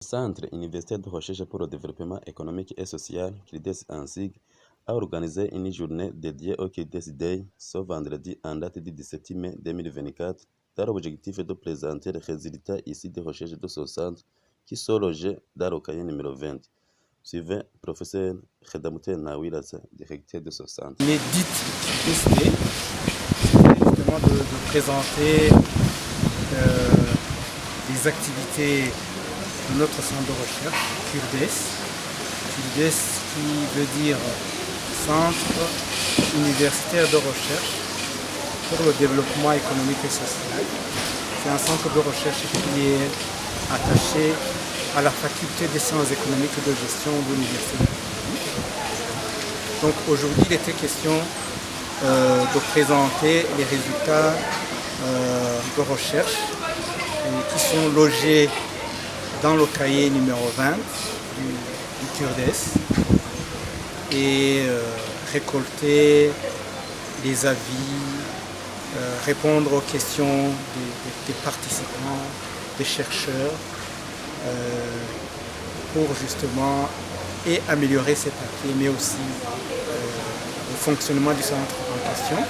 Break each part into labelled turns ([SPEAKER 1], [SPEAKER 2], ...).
[SPEAKER 1] Centre universitaire de recherche pour le développement économique et social, CRIDES ANSIG, a organisé une journée dédiée au CRIDES Day ce vendredi en date du 17 mai 2024, dans l'objectif de présenter les résultats ici des recherches de ce centre qui sont logés dans le cahier numéro 20. Suivez professeur Khedamouté Nawilaza, directeur de ce centre.
[SPEAKER 2] Les dites CRIDES Day, justement de présenter les activités de notre centre de recherche, CRIDES. CRIDES qui veut dire Centre universitaire de recherche pour le développement économique et social. C'est un centre de recherche qui est attaché à la faculté des sciences économiques et de gestion de l'université de Paris. Donc aujourd'hui, il était question de présenter les résultats de recherche qui sont logés dans le cahier numéro 20 du CRIDES et récolter les avis, répondre aux questions des participants, des chercheurs pour justement et améliorer ces papiers, mais aussi le fonctionnement du centre en question.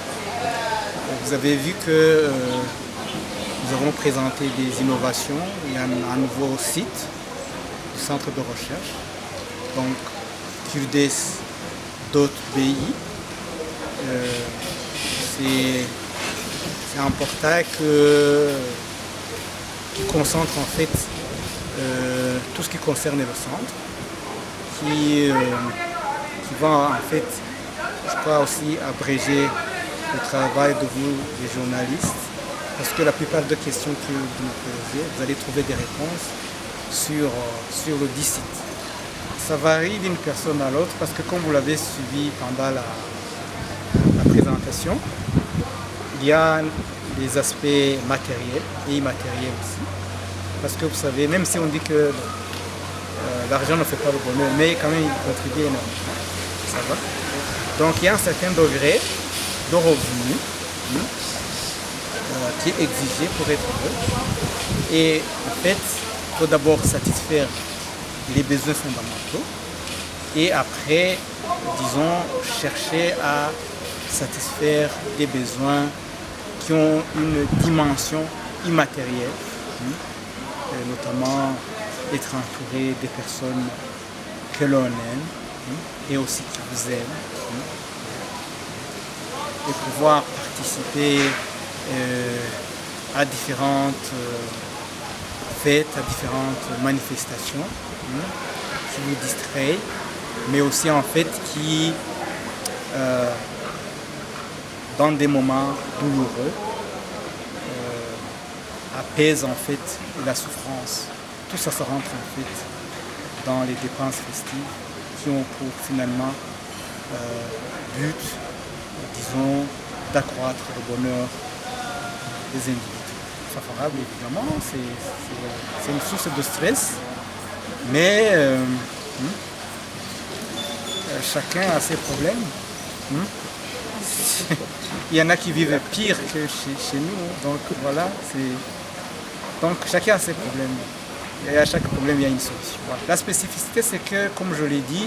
[SPEAKER 2] Vous avez vu que nous avons présenté des innovations. Il y a un nouveau site du centre de recherche, donc CRIDES d'autres pays. C'est important qui concentre en fait tout ce qui concerne le centre, qui va en fait, je crois aussi abréger le travail de vous, les journalistes, parce que la plupart des questions que vous nous posez, vous allez trouver des réponses sur le dit site. Ça varie d'une personne à l'autre parce que comme vous l'avez suivi pendant la présentation, il y a des aspects matériels et immatériels aussi. Parce que vous savez, même si on dit que l'argent ne fait pas le bonheur, mais quand même il contribue énormément. Ça va. Donc il y a un certain degré de revenu qui est exigé pour être heureux. Et en fait, il faut d'abord satisfaire les besoins fondamentaux et après, disons, chercher à satisfaire des besoins qui ont une dimension immatérielle, notamment être entouré des personnes que l'on aime et aussi qui vous aiment, et pouvoir participer à différentes fêtes, à différentes manifestations qui vous distraient, mais aussi en fait qui, dans des moments douloureux, apaisent en fait la souffrance. Tout ça se rentre en fait dans les dépenses festives qui ont pour finalement but, disons, d'accroître le bonheur des individus. Favorable évidemment, c'est une source de stress, mais chacun a ses problèmes. Il y en a qui vivent pire que chez nous, donc voilà, donc chacun a ses problèmes. Et à chaque problème, il y a une solution. Voilà. La spécificité, c'est que, comme je l'ai dit,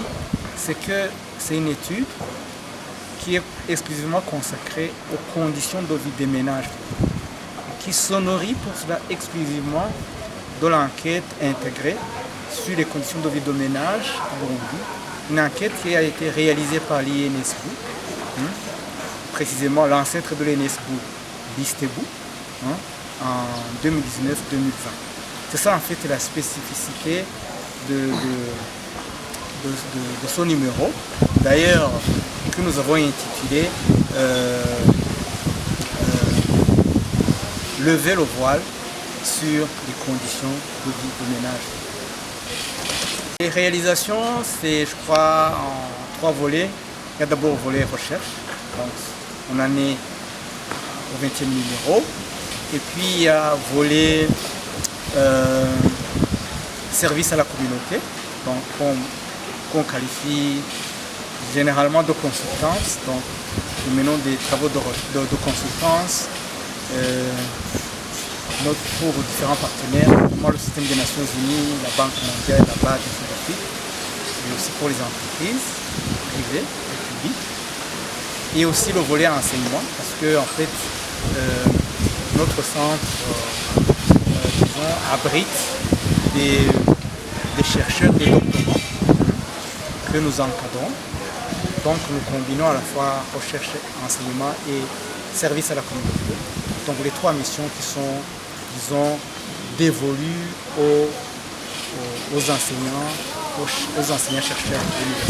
[SPEAKER 2] c'est une étude qui est exclusivement consacrée aux conditions de vie des ménages, qui se nourrit pour cela exclusivement de l'enquête intégrée sur les conditions de vie de ménage au Burundi. Une enquête qui a été réalisée par l'INSBU, précisément l'ancêtre de l'INSBU, l'ISTEBU, en 2019-2020. C'est ça en fait la spécificité de ce numéro, d'ailleurs que nous avons intitulé Lever le voile sur les conditions de vie de ménage. Les réalisations, c'est je crois en 3 volets. Il y a d'abord le volet recherche, donc on en est au 20e numéro, et puis il y a le volet service à la communauté, donc qu'on qualifie généralement de consultance. Donc nous menons des travaux de consultance pour différents partenaires, notamment le système des Nations Unies, la Banque mondiale, la BAD, ainsi de suite, mais aussi pour les entreprises privées et publiques. Et aussi le volet enseignement, parce que en fait, notre centre disons, abrite des chercheurs de doctorants que nous encadrons. Donc nous combinons à la fois recherche, enseignement et service à la communauté. Donc les trois missions qui sont, disons, dévolues aux enseignants, chercheurs de l'université.